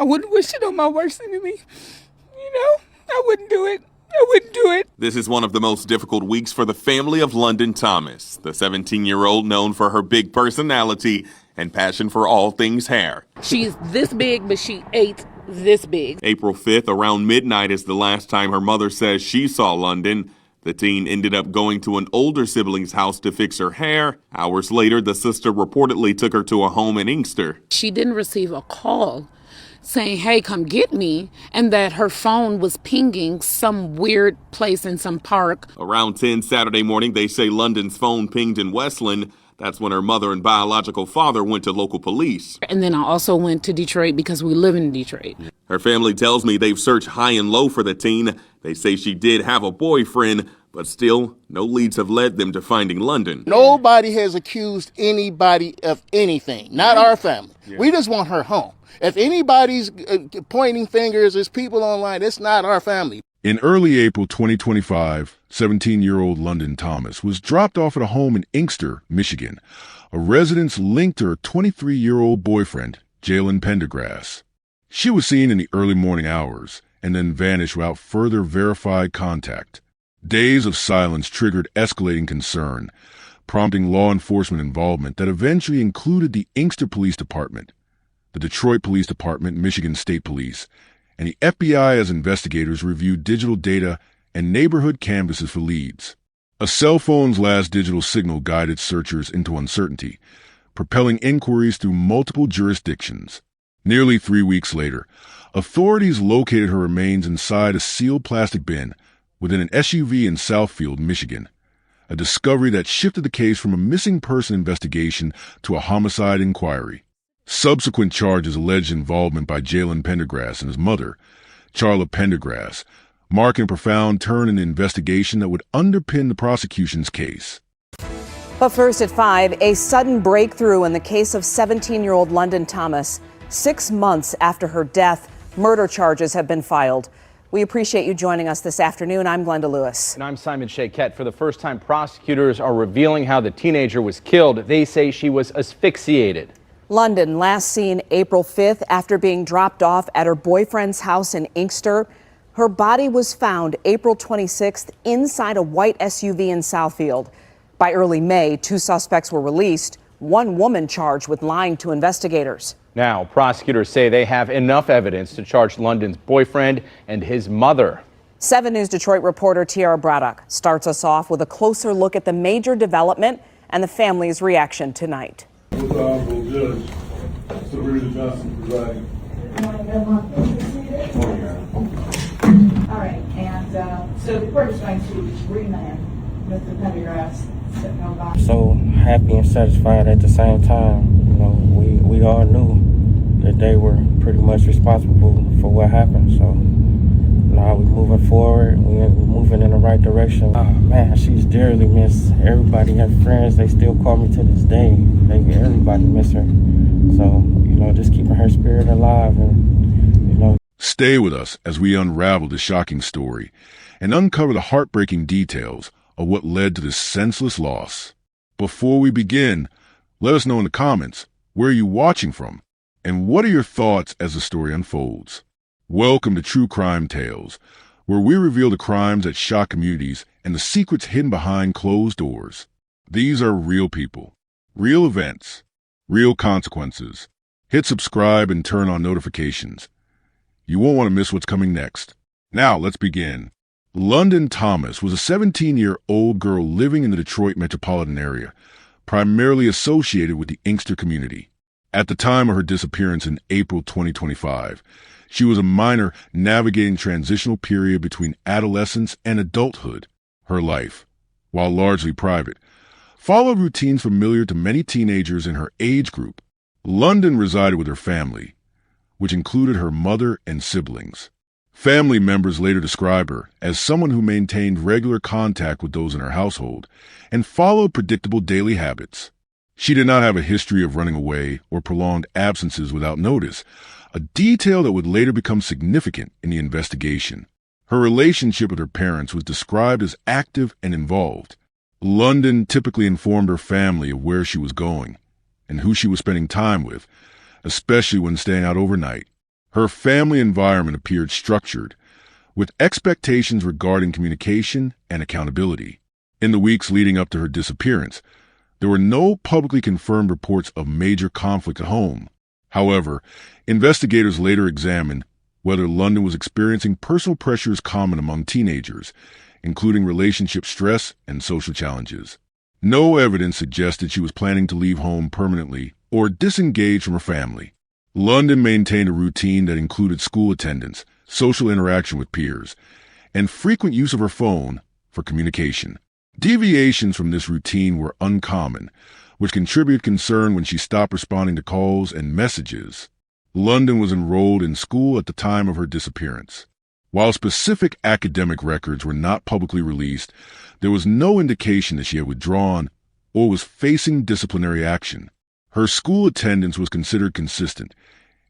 I wouldn't wish it on my worst enemy. I wouldn't do it. I wouldn't do it. This is one of the most difficult weeks for the family of London Thomas, the 17-year-old known for her big personality and passion for all things hair. She's this big, but she ate this big. April 5th, around midnight, is the last time her mother says she saw London. The teen ended up going to an older sibling's house to fix her hair. Hours later, the sister reportedly took her to a home in Inkster. She didn't receive a call saying, hey, come get me, and that her phone was pinging some weird place in some park. Around 10 Saturday morning, they say London's phone pinged in Westland. That's when her mother and biological father went to local police. And then I also went to Detroit because we live in Detroit. Her family tells me they've searched high and low for the teen. They say she did have a boyfriend, but still, no leads have led them to finding London. Nobody has accused anybody of anything, not our family. Yeah. We just want her home. If anybody's pointing fingers, there's people online, it's not our family. In early April 2025, 17-year-old London Thomas was dropped off at a home in Inkster, Michigan. A residence linked to her 23-year-old boyfriend, Jalen Pendergrass. She was seen in the early morning hours and then vanished without further verified contact. Days of silence triggered escalating concern, prompting law enforcement involvement that eventually included the Inkster Police Department, the Detroit Police Department, Michigan State Police, and the FBI as investigators reviewed digital data and neighborhood canvases for leads. A cell phone's last digital signal guided searchers into uncertainty, propelling inquiries through multiple jurisdictions. Nearly 3 weeks later, authorities located her remains inside a sealed plastic bin within an SUV in Southfield, Michigan, a discovery that shifted the case from a missing person investigation to a homicide inquiry. Subsequent charges alleged involvement by Jalen Pendergrass and his mother, Charla Pendergrass, marking a profound turn in the investigation that would underpin the prosecution's case. But first at 5, a sudden breakthrough in the case of 17-year-old London Thomas. 6 months after her death, murder charges have been filed. We appreciate you joining us this afternoon. I'm Glenda Lewis. And I'm Simon Shaquette. For the first time, prosecutors are revealing how the teenager was killed. They say she was asphyxiated. London last seen April 5th after being dropped off at her boyfriend's house in Inkster. Her body was found April 26th inside a white SUV in Southfield. By early May, 2 suspects were released, 1 woman charged with lying to investigators. Now, prosecutors say they have enough evidence to charge London's boyfriend and his mother. 7 News Detroit reporter Tiara Braddock starts us off with a closer look at the major development and the family's reaction tonight. Honorable Judge, Serena Johnson presiding. All right, and so the court is going to remand Mr. Pendergrass. So happy and satisfied at the same time. You know, we all knew that they were pretty much responsible for what happened. So now we're moving forward. We're moving in the right direction. Oh man, she's dearly missed. Everybody, her friends, they still call me to this day. Everybody miss her. So, you know, just keeping her spirit alive and, you know. Stay with us as we unravel the shocking story and uncover the heartbreaking details of what led to this senseless loss. Before we begin, let us know in the comments, where are you watching from? And what are your thoughts as the story unfolds? Welcome to True Crime Tales, where we reveal the crimes that shock communities and the secrets hidden behind closed doors. These are real people, real events, real consequences. Hit subscribe and turn on notifications. You won't want to miss what's coming next. Now, let's begin. London Thomas was a 17-year-old girl living in the Detroit metropolitan area, primarily associated with the Inkster community. At the time of her disappearance in April 2025, she was a minor navigating transitional period between adolescence and adulthood. Her life, while largely private, followed routines familiar to many teenagers in her age group. London resided with her family, which included her mother and siblings. Family members later describe her as someone who maintained regular contact with those in her household and followed predictable daily habits. She did not have a history of running away or prolonged absences without notice, a detail that would later become significant in the investigation. Her relationship with her parents was described as active and involved. London typically informed her family of where she was going and who she was spending time with, especially when staying out overnight. Her family environment appeared structured, with expectations regarding communication and accountability. In the weeks leading up to her disappearance, there were no publicly confirmed reports of major conflict at home. However, investigators later examined whether London was experiencing personal pressures common among teenagers, including relationship stress and social challenges. No evidence suggested she was planning to leave home permanently or disengage from her family. London maintained a routine that included school attendance, social interaction with peers, and frequent use of her phone for communication. Deviations from this routine were uncommon, which contributed concern when she stopped responding to calls and messages. London was enrolled in school at the time of her disappearance. While specific academic records were not publicly released, there was no indication that she had withdrawn or was facing disciplinary action. Her school attendance was considered consistent,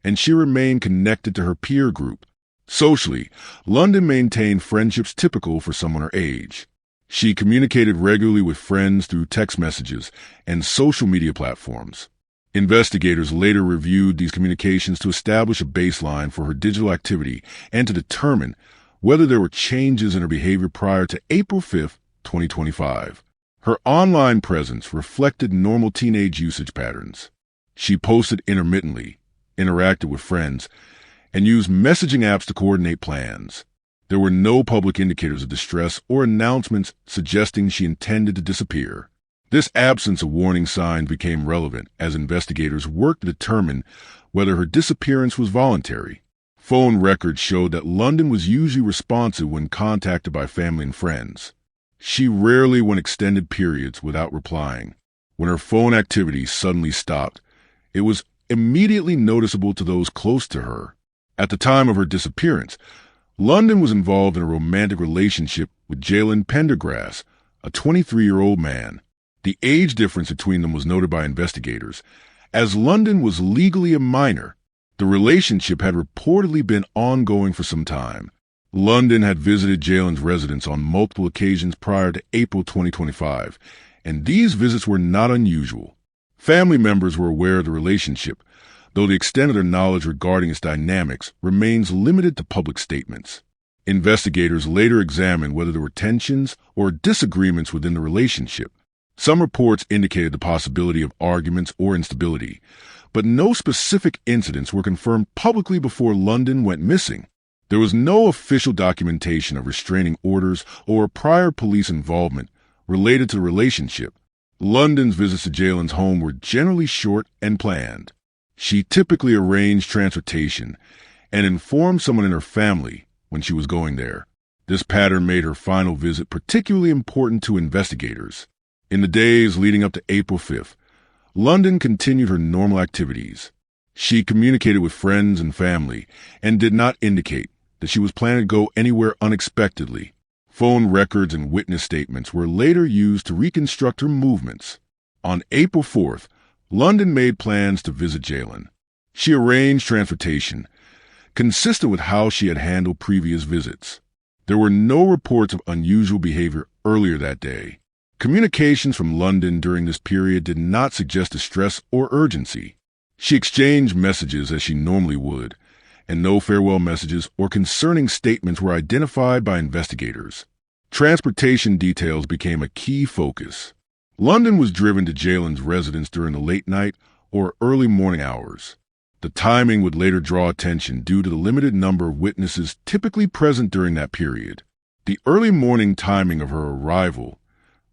and she remained connected to her peer group. Socially, London maintained friendships typical for someone her age. She communicated regularly with friends through text messages and social media platforms. Investigators later reviewed these communications to establish a baseline for her digital activity and to determine whether there were changes in her behavior prior to April 5, 2025. Her online presence reflected normal teenage usage patterns. She posted intermittently, interacted with friends, and used messaging apps to coordinate plans. There were no public indicators of distress or announcements suggesting she intended to disappear. This absence of warning signs became relevant as investigators worked to determine whether her disappearance was voluntary. Phone records showed that London was usually responsive when contacted by family and friends. She rarely went extended periods without replying. When her phone activity suddenly stopped, it was immediately noticeable to those close to her. At the time of her disappearance, London was involved in a romantic relationship with Jalen Pendergrass, a 23-year-old man. The age difference between them was noted by investigators. As London was legally a minor, the relationship had reportedly been ongoing for some time. London had visited Jalen's residence on multiple occasions prior to April 2025, and these visits were not unusual. Family members were aware of the relationship, though the extent of their knowledge regarding its dynamics remains limited to public statements. Investigators later examined whether there were tensions or disagreements within the relationship. Some reports indicated the possibility of arguments or instability, but no specific incidents were confirmed publicly before London went missing. There was no official documentation of restraining orders or prior police involvement related to the relationship. London's visits to Jalen's home were generally short and planned. She typically arranged transportation and informed someone in her family when she was going there. This pattern made her final visit particularly important to investigators. In the days leading up to April 5th, London continued her normal activities. She communicated with friends and family and did not indicate that she was planning to go anywhere unexpectedly. Phone records and witness statements were later used to reconstruct her movements. On April 4th, London made plans to visit Jalen. She arranged transportation, consistent with how she had handled previous visits. There were no reports of unusual behavior earlier that day. Communications from London during this period did not suggest distress or urgency. She exchanged messages as she normally would, and no farewell messages or concerning statements were identified by investigators. Transportation details became a key focus. London was driven to Jalen's residence during the late night or early morning hours. The timing would later draw attention due to the limited number of witnesses typically present during that period. The early morning timing of her arrival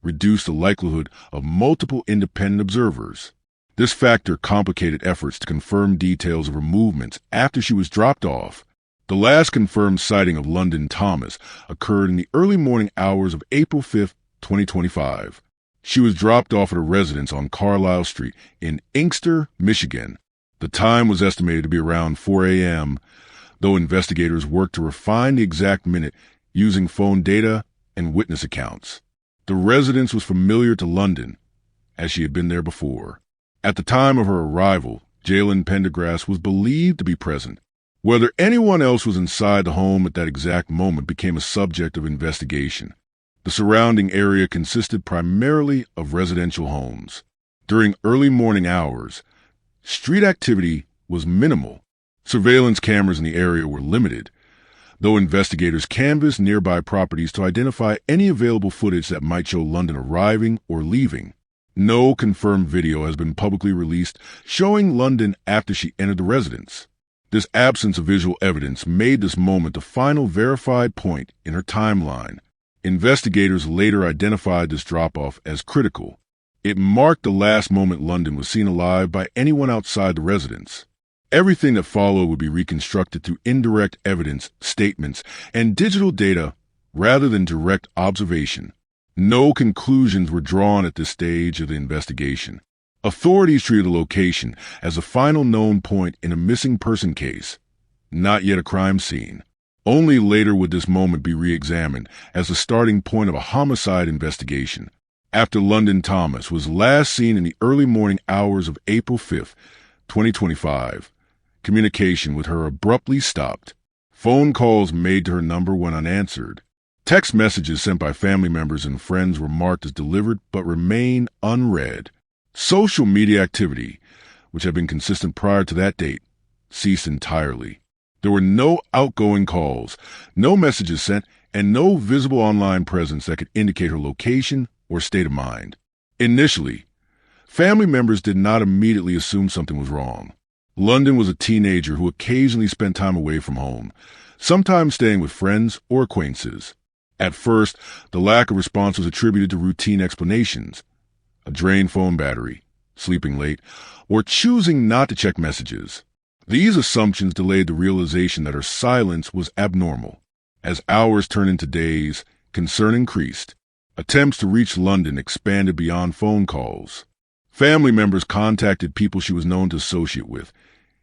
reduced the likelihood of multiple independent observers. This factor complicated efforts to confirm details of her movements after she was dropped off. The last confirmed sighting of London Thomas occurred in the early morning hours of April 5, 2025. She was dropped off at a residence on Carlisle Street in Inkster, Michigan. The time was estimated to be around 4 a.m., though investigators worked to refine the exact minute using phone data and witness accounts. The residence was familiar to London, as she had been there before. At the time of her arrival, Jalen Pendergrass was believed to be present. Whether anyone else was inside the home at that exact moment became a subject of investigation. The surrounding area consisted primarily of residential homes. During early morning hours, street activity was minimal. Surveillance cameras in the area were limited, though investigators canvassed nearby properties to identify any available footage that might show London arriving or leaving. No confirmed video has been publicly released showing London after she entered the residence. This absence of visual evidence made this moment the final verified point in her timeline. Investigators later identified this drop-off as critical. It marked the last moment London was seen alive by anyone outside the residence. Everything that followed would be reconstructed through indirect evidence, statements, and digital data rather than direct observation. No conclusions were drawn at this stage of the investigation. Authorities treated the location as a final known point in a missing person case, not yet a crime scene. Only later would this moment be re-examined as the starting point of a homicide investigation. After London Thomas was last seen in the early morning hours of April 5, 2025, communication with her abruptly stopped. Phone calls made to her number went unanswered. Text messages sent by family members and friends were marked as delivered but remain unread. Social media activity, which had been consistent prior to that date, ceased entirely. There were no outgoing calls, no messages sent, and no visible online presence that could indicate her location or state of mind. Initially, family members did not immediately assume something was wrong. London was a teenager who occasionally spent time away from home, sometimes staying with friends or acquaintances. At first, the lack of response was attributed to routine explanations: a drained phone battery, sleeping late, or choosing not to check messages. These assumptions delayed the realization that her silence was abnormal. As hours turned into days, concern increased. Attempts to reach London expanded beyond phone calls. Family members contacted people she was known to associate with,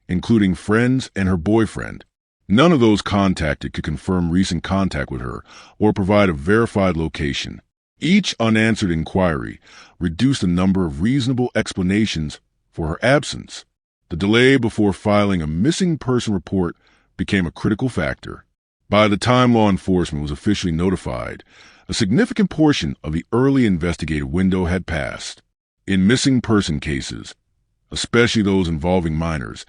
including friends and her boyfriend. None of those contacted could confirm recent contact with her or provide a verified location. Each unanswered inquiry reduced the number of reasonable explanations for her absence. The delay before filing a missing person report became a critical factor. By the time law enforcement was officially notified, a significant portion of the early investigative window had passed. In missing person cases, especially those involving minors,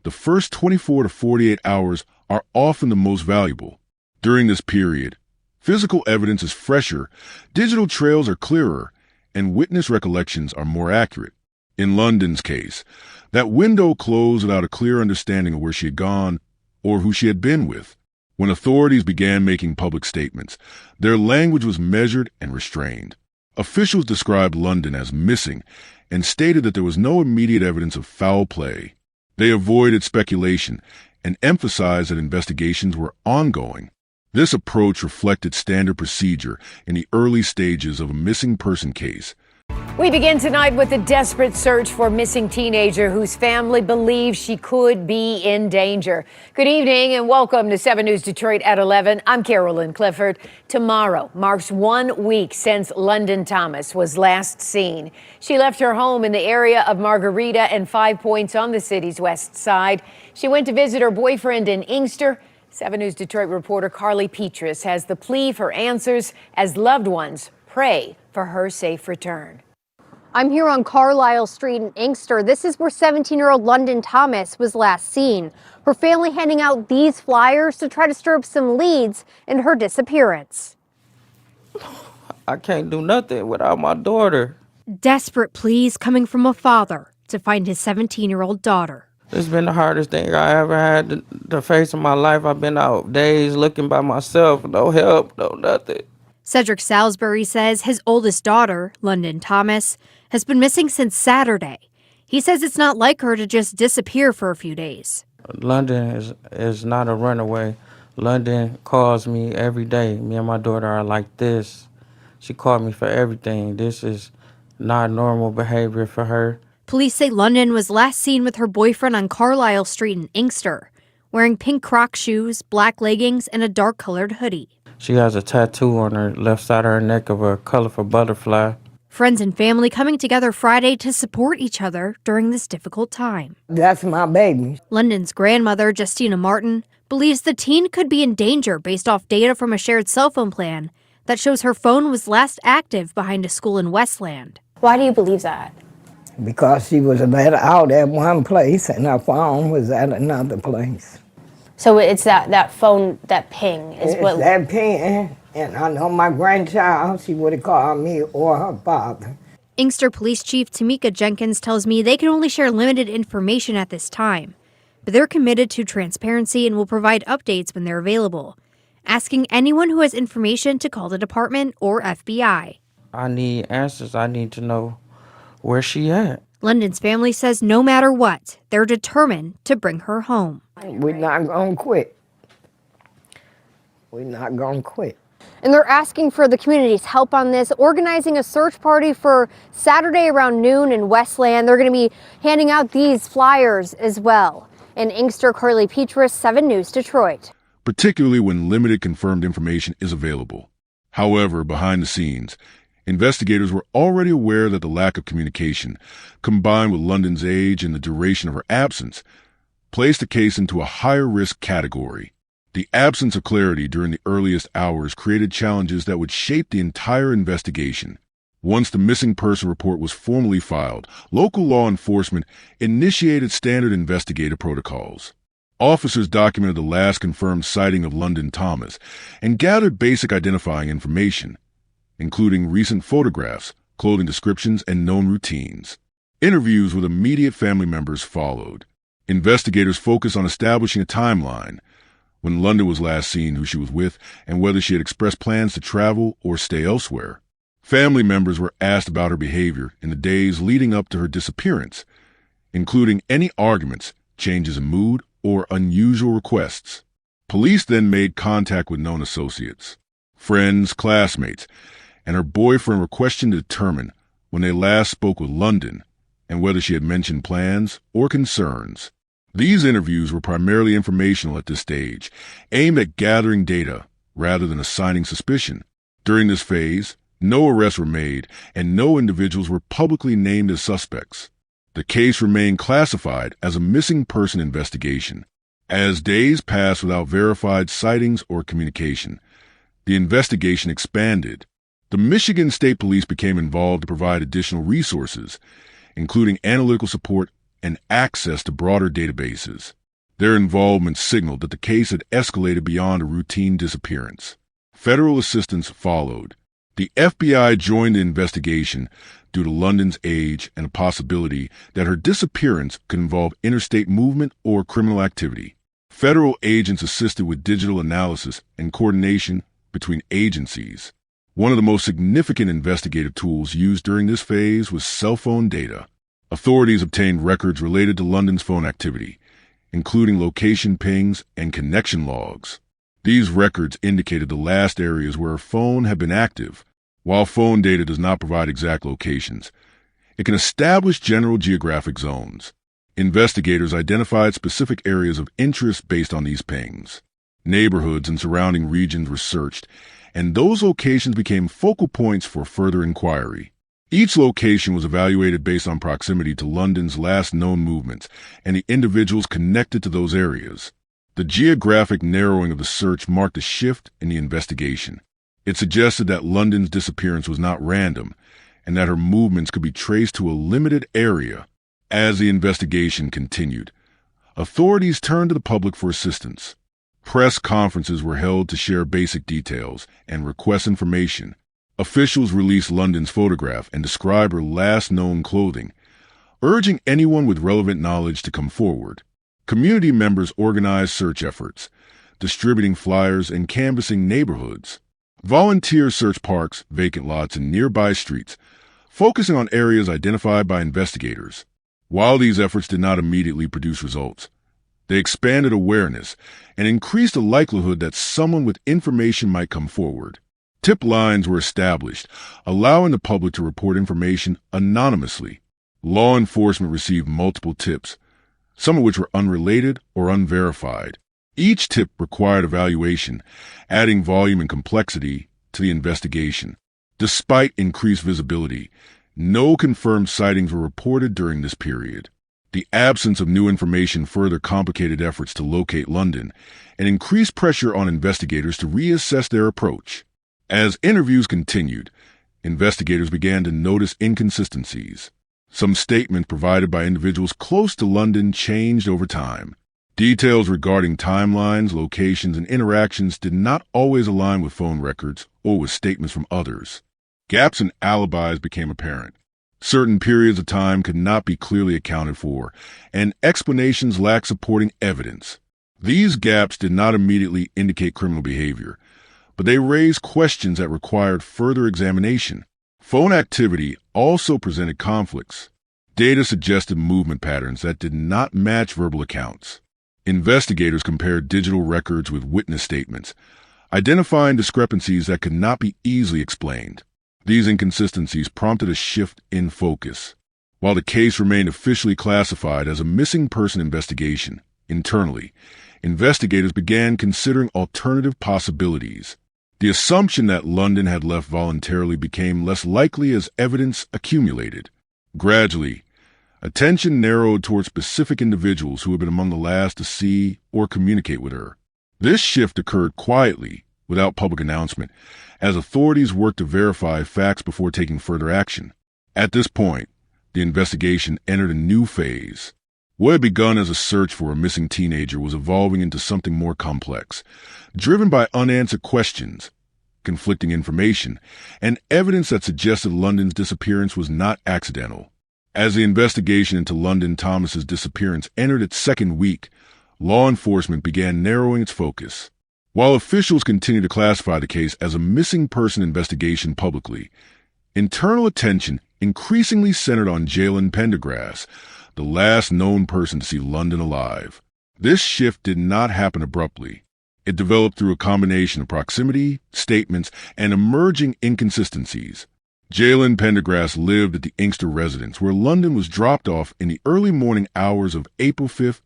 the first 24 to 48 hours are often the most valuable. During this period, physical evidence is fresher, digital trails are clearer, and witness recollections are more accurate. In London's case, that window closed without a clear understanding of where she had gone or who she had been with. When authorities began making public statements, their language was measured and restrained. Officials described London as missing and stated that there was no immediate evidence of foul play. They avoided speculation and emphasized that investigations were ongoing. This approach reflected standard procedure in the early stages of a missing person case. We begin tonight with a desperate search for a missing teenager whose family believes she could be in danger. Good evening and welcome to 7 News Detroit at 11. I'm Carolyn Clifford. Tomorrow marks 1 week since London Thomas was last seen. She left her home in the area of Margarita and 5 Points on the city's west side. She went to visit her boyfriend in Inkster. 7 News Detroit reporter Carly Petrus has the plea for answers as loved ones pray for her safe return. I'm here on Carlisle Street in Inkster. This is where 17-year-old London Thomas was last seen. Her family handing out these flyers to try to stir up some leads in her disappearance. I can't do nothing without my daughter. Desperate pleas coming from a father to find his 17-year-old daughter. It's been the hardest thing I ever had to face in my life. I've been out days looking by myself, no help, no nothing. Cedric Salisbury says his oldest daughter, London Thomas, has been missing since Saturday. He says it's not like her to just disappear for a few days. London is not a runaway. London calls me every day. Me and my daughter are like this. She called me for everything. This is not normal behavior for her. Police say London was last seen with her boyfriend on Carlisle Street in Inkster, wearing pink Croc shoes, black leggings, and a dark-colored hoodie. She has a tattoo on her left side of her neck of a colorful butterfly. Friends and family coming together Friday to support each other during this difficult time. That's my baby. London's grandmother, Justina Martin, believes the teen could be in danger based off data from a shared cell phone plan that shows her phone was last active behind a school in Westland. Why do you believe that? because she was let out at one place and her phone was at another place. So it's that phone, that ping is what... That ping, and I know my grandchild, she would have called me or her father. Inkster Police Chief Tamika Jenkins tells me they can only share limited information at this time, but they're committed to transparency and will provide updates when they're available, asking anyone who has information to call the department or FBI. I need answers. I need to know where she at. London's family says no matter what, they're determined to bring her home. We're not going to quit. We're not going to quit. And they're asking for the community's help on this, organizing a search party for Saturday around noon in Westland. They're going to be handing out these flyers as well. In Inkster, Carly Petrus, 7 News, Detroit. Particularly when limited confirmed information is available. However, behind the scenes, investigators were already aware that the lack of communication, combined with London's age and the duration of her absence, placed the case into a higher risk category. The absence of clarity during the earliest hours created challenges that would shape the entire investigation. Once the missing person report was formally filed, local law enforcement initiated standard investigative protocols. Officers documented the last confirmed sighting of London Thomas and gathered basic identifying information, including recent photographs, clothing descriptions, and known routines. Interviews with immediate family members followed. Investigators focused on establishing a timeline, when London was last seen, who she was with, and whether she had expressed plans to travel or stay elsewhere. Family members were asked about her behavior in the days leading up to her disappearance, including any arguments, changes in mood, or unusual requests. Police then made contact with known associates, friends, classmates, and her boyfriend were questioned to determine when they last spoke with London and whether she had mentioned plans or concerns. These interviews were primarily informational at this stage, aimed at gathering data rather than assigning suspicion. During this phase, no arrests were made and no individuals were publicly named as suspects. The case remained classified as a missing person investigation. As days passed without verified sightings or communication, the investigation expanded. The Michigan State Police became involved to provide additional resources, including analytical support and access to broader databases. Their involvement signaled that the case had escalated beyond a routine disappearance. Federal assistance followed. The FBI joined the investigation due to London's age and a possibility that her disappearance could involve interstate movement or criminal activity. Federal agents assisted with digital analysis and coordination between agencies. One of the most significant investigative tools used during this phase was cell phone data. Authorities obtained records related to London's phone activity, including location pings and connection logs. These records indicated the last areas where her phone had been active. While phone data does not provide exact locations, it can establish general geographic zones. Investigators identified specific areas of interest based on these pings. Neighborhoods and surrounding regions were searched, and those locations became focal points for further inquiry. Each location was evaluated based on proximity to London's last known movements and the individuals connected to those areas. The geographic narrowing of the search marked a shift in the investigation. It suggested that London's disappearance was not random and that her movements could be traced to a limited area. As the investigation continued, authorities turned to the public for assistance. Press conferences were held to share basic details and request information. Officials released London's photograph and described her last known clothing, urging anyone with relevant knowledge to come forward. Community members organized search efforts, distributing flyers and canvassing neighborhoods. Volunteers searched parks, vacant lots, and nearby streets, focusing on areas identified by investigators. While these efforts did not immediately produce results, they expanded awareness and increased the likelihood that someone with information might come forward. Tip lines were established, allowing the public to report information anonymously. Law enforcement received multiple tips, some of which were unrelated or unverified. Each tip required evaluation, adding volume and complexity to the investigation. Despite increased visibility, no confirmed sightings were reported during this period. The absence of new information further complicated efforts to locate London and increased pressure on investigators to reassess their approach. As interviews continued, investigators began to notice inconsistencies. Some statements provided by individuals close to London changed over time. Details regarding timelines, locations, and interactions did not always align with phone records or with statements from others. Gaps in alibis became apparent. Certain periods of time could not be clearly accounted for, and explanations lacked supporting evidence. These gaps did not immediately indicate criminal behavior, but they raised questions that required further examination. Phone activity also presented conflicts. Data suggested movement patterns that did not match verbal accounts. Investigators compared digital records with witness statements, identifying discrepancies that could not be easily explained. These inconsistencies prompted a shift in focus. While the case remained officially classified as a missing person investigation, internally, investigators began considering alternative possibilities. The assumption that London had left voluntarily became less likely as evidence accumulated. Gradually, attention narrowed toward specific individuals who had been among the last to see or communicate with her. This shift occurred quietly, without public announcement, as authorities worked to verify facts before taking further action. At this point, the investigation entered a new phase. What had begun as a search for a missing teenager was evolving into something more complex, driven by unanswered questions, conflicting information, and evidence that suggested London's disappearance was not accidental. As the investigation into London Thomas's disappearance entered its second week, law enforcement began narrowing its focus. While officials continued to classify the case as a missing person investigation publicly, internal attention increasingly centered on Jalen Pendergrass, the last known person to see London alive. This shift did not happen abruptly. It developed through a combination of proximity, statements, and emerging inconsistencies. Jalen Pendergrass lived at the Inkster residence, where London was dropped off in the early morning hours of April 5,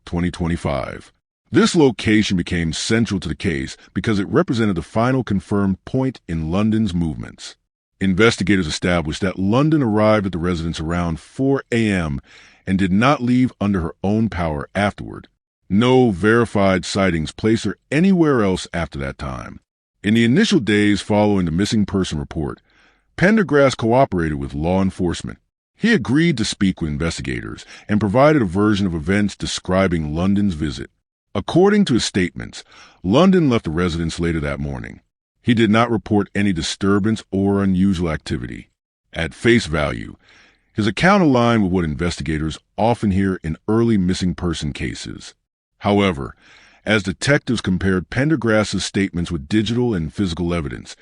2025. This location became central to the case because it represented the final confirmed point in London's movements. Investigators established that London arrived at the residence around 4 a.m. and did not leave under her own power afterward. No verified sightings placed her anywhere else after that time. In the initial days following the missing person report, Pendergrass cooperated with law enforcement. He agreed to speak with investigators and provided a version of events describing London's visit. According to his statements, London left the residence later that morning. He did not report any disturbance or unusual activity. At face value, his account aligned with what investigators often hear in early missing person cases. However, as detectives compared Pendergrass's statements with digital and physical evidence,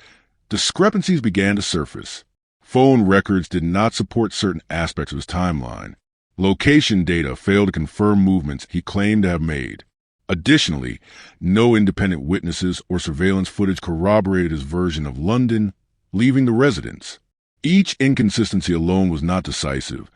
discrepancies began to surface. Phone records did not support certain aspects of his timeline. Location data failed to confirm movements he claimed to have made. Additionally, no independent witnesses or surveillance footage corroborated his version of London leaving the residence. Each inconsistency alone was not decisive,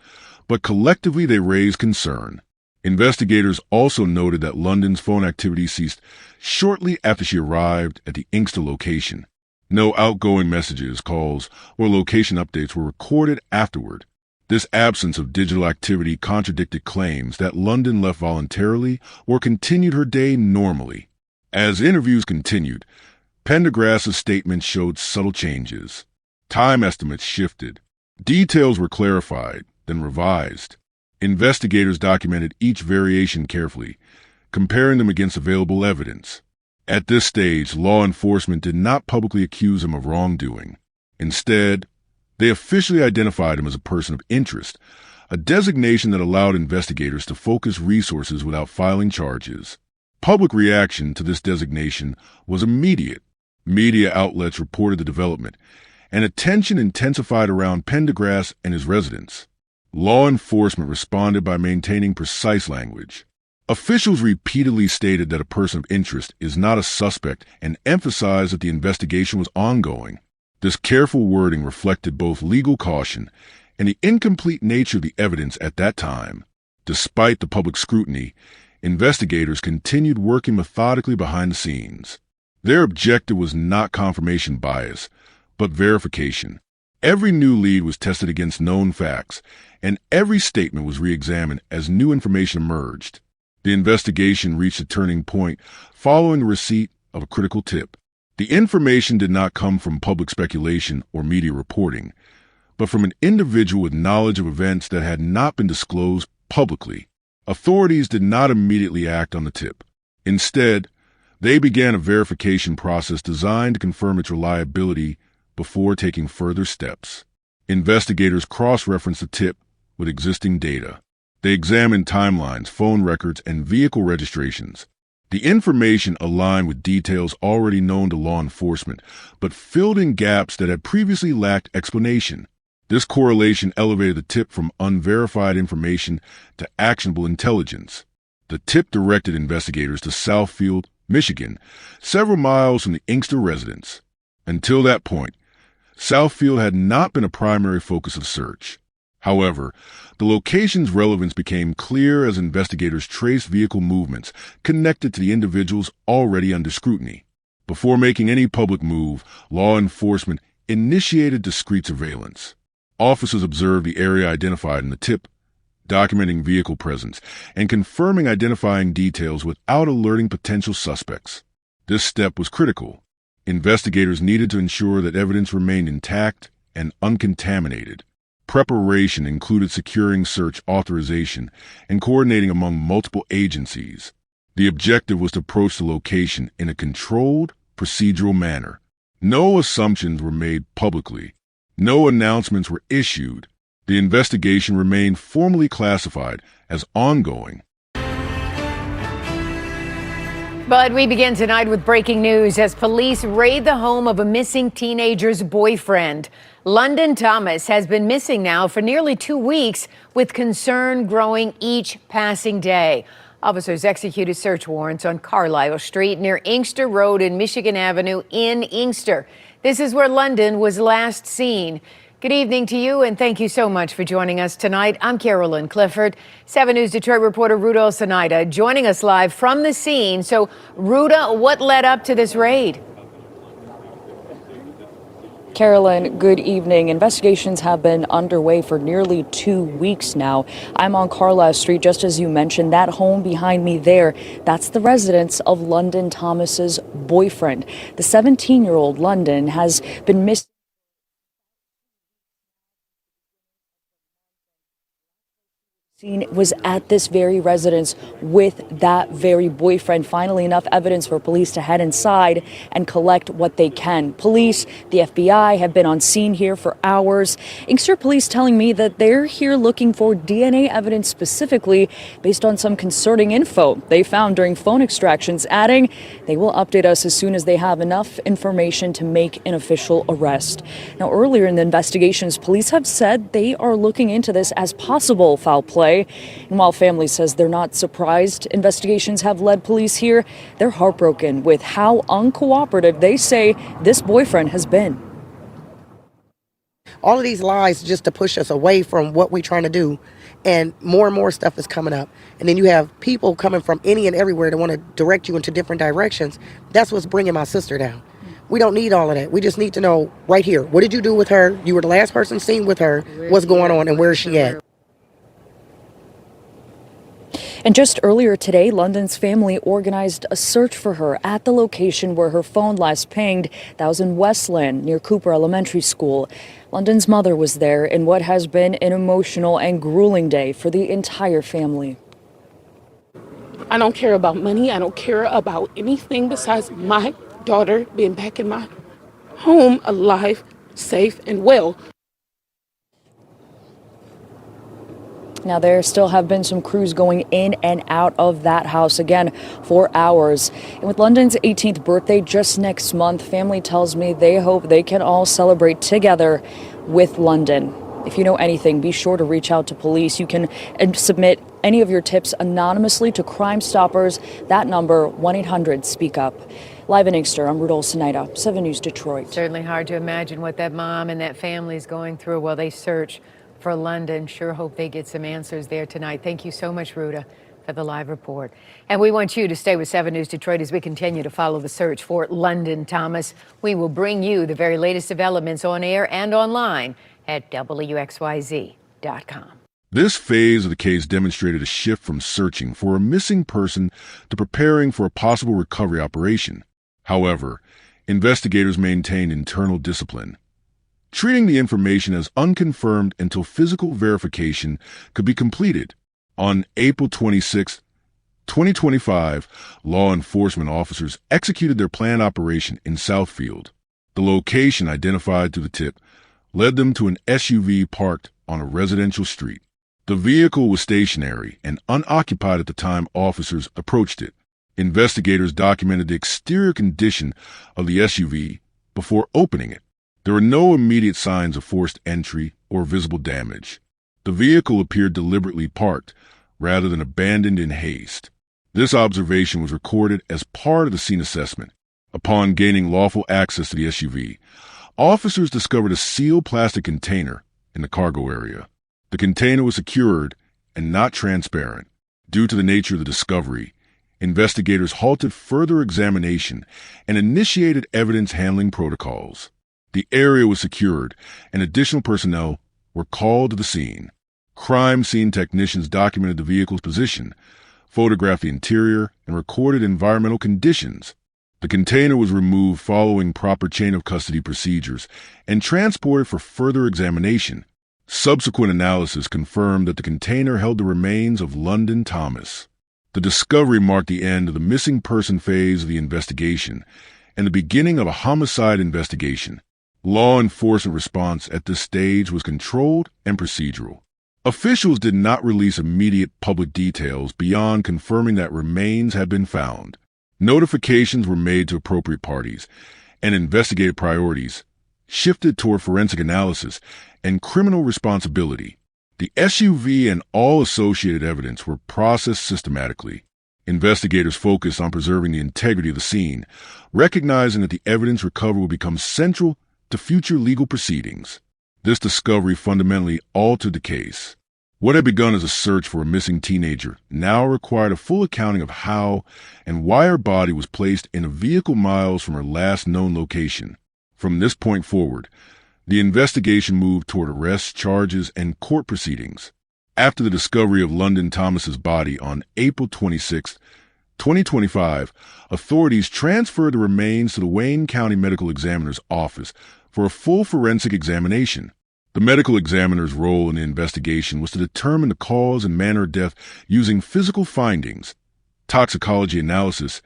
but collectively they raised concern. Investigators also noted that London's phone activity ceased shortly after she arrived at the Inkster location. No outgoing messages, calls, or location updates were recorded afterward. This absence of digital activity contradicted claims that London left voluntarily or continued her day normally. As interviews continued, Pendergrass's statements showed subtle changes. Time estimates shifted. Details were clarified, then revised. Investigators documented each variation carefully, comparing them against available evidence. At this stage, law enforcement did not publicly accuse him of wrongdoing. Instead, they officially identified him as a person of interest, a designation that allowed investigators to focus resources without filing charges. Public reaction to this designation was immediate. Media outlets reported the development, and attention intensified around Pendergrass and his residence. Law enforcement responded by maintaining precise language. Officials repeatedly stated that a person of interest is not a suspect and emphasized that the investigation was ongoing. This careful wording reflected both legal caution and the incomplete nature of the evidence at that time. Despite the public scrutiny, investigators continued working methodically behind the scenes. Their objective was not confirmation bias, but verification. Every new lead was tested against known facts, and every statement was re-examined as new information emerged. The investigation reached a turning point following the receipt of a critical tip. The information did not come from public speculation or media reporting, but but from an individual with knowledge of events that had not been disclosed publicly. Authorities did not immediately act on the tip. Instead, they began a verification process designed to confirm its reliability before taking further steps. Investigators cross-referenced the tip with existing data. They examined timelines, phone records, and vehicle registrations. The information aligned with details already known to law enforcement, but filled in gaps that had previously lacked explanation. This correlation elevated the tip from unverified information to actionable intelligence. The tip directed investigators to Southfield, Michigan, several miles from the Inkster residence. Until that point, Southfield had not been a primary focus of search. However, the location's relevance became clear as investigators traced vehicle movements connected to the individuals already under scrutiny. Before making any public move, law enforcement initiated discreet surveillance. Officers observed the area identified in the tip, documenting vehicle presence and confirming identifying details without alerting potential suspects. This step was critical. Investigators needed to ensure that evidence remained intact and uncontaminated. Preparation included securing search authorization and coordinating among multiple agencies. The objective was to approach the location in a controlled, procedural manner. No assumptions were made publicly. No announcements were issued. The investigation remained formally classified as ongoing. But we begin tonight with breaking news as police raid the home of a missing teenager's boyfriend. London Thomas has been missing now for nearly 2 weeks, with concern growing each passing day. Officers executed search warrants on Carlisle Street near Inkster Road and Michigan Avenue in Inkster. This is where London was last seen. Good evening to you, and thank you so much for joining us tonight. I'm Carolyn Clifford. 7 News Detroit reporter Ruda Osanida joining us live from the scene. So, Ruda, what led up to this raid? Carolyn, good evening. Investigations have been underway for nearly 2 weeks now. I'm on Carlisle Street, just as you mentioned. That home behind me there, that's the residence of London Thomas's boyfriend. The 17-year-old London has been missing. Was at this very residence with that very boyfriend. Finally, enough evidence for police to head inside and collect what they can. Police, the FBI have been on scene here for hours. Inkster police telling me that they're here looking for DNA evidence specifically based on some concerning info they found during phone extractions, adding they will update us as soon as they have enough information to make an official arrest. Now, earlier in the investigations, police have said they are looking into this as possible foul play. And while family says they're not surprised investigations have led police here, they're heartbroken with how uncooperative they say this boyfriend has been. All of these lies just to push us away from what we're trying to do. And more stuff is coming up. And then you have people coming from any and everywhere that want to direct you into different directions. That's what's bringing my sister down. We don't need all of that. We just need to know right here, what did you do with her? You were the last person seen with her. What's going on and where is she at? And just earlier today, London's family organized a search for her at the location where her phone last pinged. That was in Westland, near Cooper Elementary School. London's mother was there in what has been an emotional and grueling day for the entire family. I don't care about money. I don't care about anything besides my daughter being back in my home, alive, safe, and well. Now, there still have been some crews going in and out of that house again for hours. And with London's 18th birthday just next month, family tells me they hope they can all celebrate together with London. If you know anything, be sure to reach out to police. You can submit any of your tips anonymously to Crime Stoppers. That number, 1-800-SPEAK-UP. Live in Inkster, I'm Ruda Osanida, 7 News Detroit. Certainly hard to imagine what that mom and that family is going through while they search for London. Sure hope they get some answers there tonight. Thank you so much, Ruda, for the live report. And we want you to stay with 7 News Detroit as we continue to follow the search for London Thomas. We will bring you the very latest developments on air and online at WXYZ.com. This phase of the case demonstrated a shift from searching for a missing person to preparing for a possible recovery operation. However, investigators maintained internal discipline. treating the information as unconfirmed until physical verification could be completed. On April 26, 2025, law enforcement officers executed their planned operation in Southfield. The location identified through the tip led them to an SUV parked on a residential street. The vehicle was stationary and unoccupied at the time officers approached it. Investigators documented the exterior condition of the SUV before opening it. There were no immediate signs of forced entry or visible damage. The vehicle appeared deliberately parked rather than abandoned in haste. This observation was recorded as part of the scene assessment. Upon gaining lawful access to the SUV, officers discovered a sealed plastic container in the cargo area. The container was secured and not transparent. Due to the nature of the discovery, investigators halted further examination and initiated evidence handling protocols. The area was secured and additional personnel were called to the scene. Crime scene technicians documented the vehicle's position, photographed the interior, and recorded environmental conditions. The container was removed following proper chain of custody procedures and transported for further examination. Subsequent analysis confirmed that the container held the remains of London Thomas. The discovery marked the end of the missing person phase of the investigation and the beginning of a homicide investigation. Law enforcement response at this stage was controlled and procedural. Officials did not release immediate public details beyond confirming that remains had been found. Notifications were made to appropriate parties, and investigative priorities shifted toward forensic analysis and criminal responsibility. The SUV and all associated evidence were processed systematically. Investigators focused on preserving the integrity of the scene, recognizing that the evidence recovered would become central to future legal proceedings. This discovery fundamentally altered the case. What had begun as a search for a missing teenager now required a full accounting of how and why her body was placed in a vehicle miles from her last known location. From this point forward, the investigation moved toward arrests, charges, and court proceedings. After the discovery of London Thomas's body on April 26, 2025, authorities transferred the remains to the Wayne County Medical Examiner's office for a full forensic examination. The medical examiner's role in the investigation was to determine the cause and manner of death using physical findings, toxicology analysis,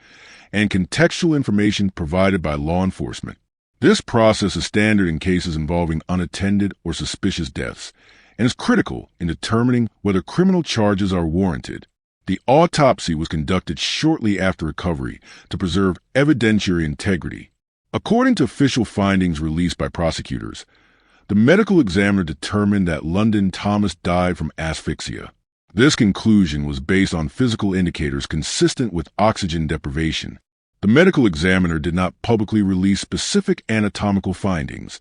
and contextual information provided by law enforcement. This process is standard in cases involving unattended or suspicious deaths and is critical in determining whether criminal charges are warranted. The autopsy was conducted shortly after recovery to preserve evidentiary integrity. According to official findings released by prosecutors, the medical examiner determined that London Thomas died from asphyxia. This conclusion was based on physical indicators consistent with oxygen deprivation. The medical examiner did not publicly release specific anatomical findings,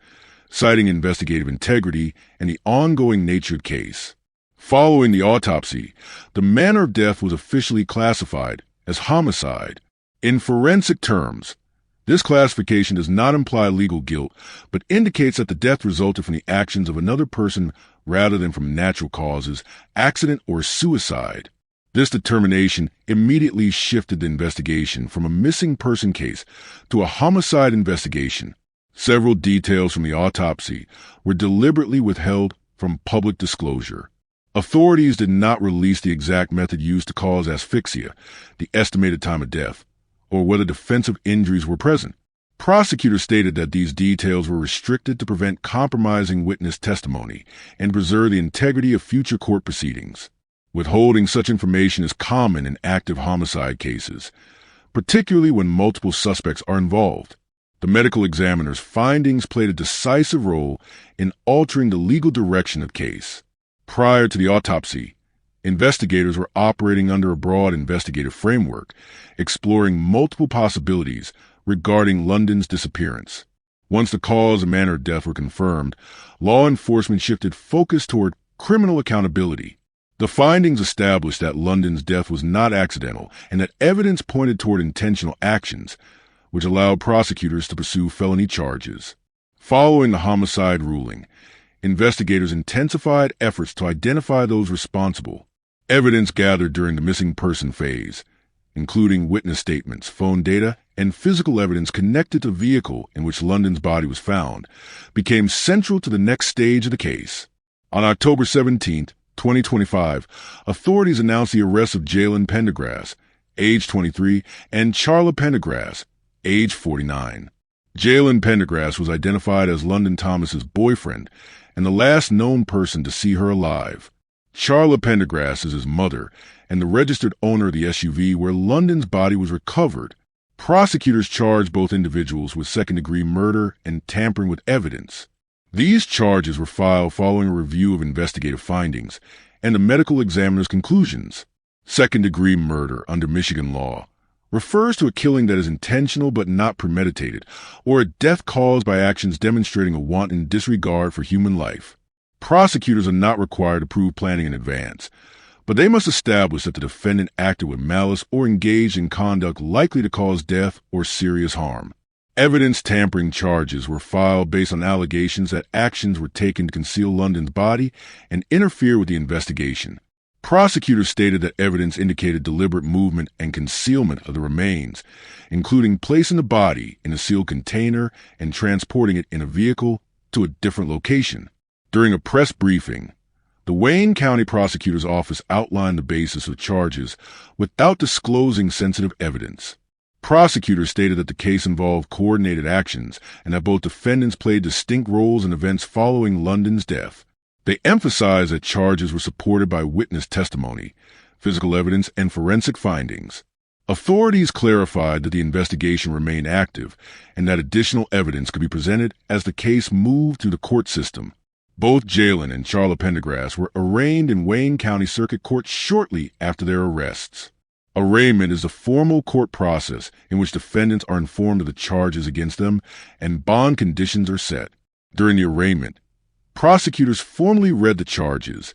citing investigative integrity and the ongoing nature of the case. Following the autopsy, the manner of death was officially classified as homicide. In forensic terms, this classification does not imply legal guilt, but indicates that the death resulted from the actions of another person rather than from natural causes, accident, or suicide. This determination immediately shifted the investigation from a missing person case to a homicide investigation. Several details from the autopsy were deliberately withheld from public disclosure. Authorities did not release the exact method used to cause asphyxia, the estimated time of death, or whether defensive injuries were present. Prosecutors stated that these details were restricted to prevent compromising witness testimony and preserve the integrity of future court proceedings. Withholding such information is common in active homicide cases, particularly when multiple suspects are involved. The medical examiner's findings played a decisive role in altering the legal direction of the case. Prior to the autopsy, investigators were operating under a broad investigative framework, exploring multiple possibilities regarding London's disappearance. Once the cause and manner of death were confirmed, law enforcement shifted focus toward criminal accountability. The findings established that London's death was not accidental and that evidence pointed toward intentional actions, which allowed prosecutors to pursue felony charges. Following the homicide ruling, investigators intensified efforts to identify those responsible. Evidence gathered during the missing person phase, including witness statements, phone data, and physical evidence connected to the vehicle in which London's body was found became central to the next stage of the case. On October 17, 2025, authorities announced the arrest of Jalen Pendergrass, age 23, and Charla Pendergrass, age 49. Jalen Pendergrass was identified as London Thomas's boyfriend and the last known person to see her alive. Charla Pendergrass is his mother and the registered owner of the SUV where London's body was recovered. Prosecutors charged both individuals with second-degree murder and tampering with evidence. These charges were filed following a review of investigative findings and the medical examiner's conclusions. Second-degree murder under Michigan law refers to a killing that is intentional but not premeditated, or a death caused by actions demonstrating a wanton disregard for human life. Prosecutors are not required to prove planning in advance, but they must establish that the defendant acted with malice or engaged in conduct likely to cause death or serious harm. Evidence tampering charges were filed based on allegations that actions were taken to conceal London's body and interfere with the investigation. Prosecutors stated that evidence indicated deliberate movement and concealment of the remains, including placing the body in a sealed container and transporting it in a vehicle to a different location. During a press briefing, the Wayne County Prosecutor's Office outlined the basis of charges without disclosing sensitive evidence. Prosecutors stated that the case involved coordinated actions and that both defendants played distinct roles in events following London's death. They emphasized that charges were supported by witness testimony, physical evidence, and forensic findings. Authorities clarified that the investigation remained active and that additional evidence could be presented as the case moved through the court system. Both Jalen and Charla Pendergrass were arraigned in Wayne County Circuit Court shortly after their arrests. Arraignment is a formal court process in which defendants are informed of the charges against them and bond conditions are set. During the arraignment, prosecutors formally read the charges,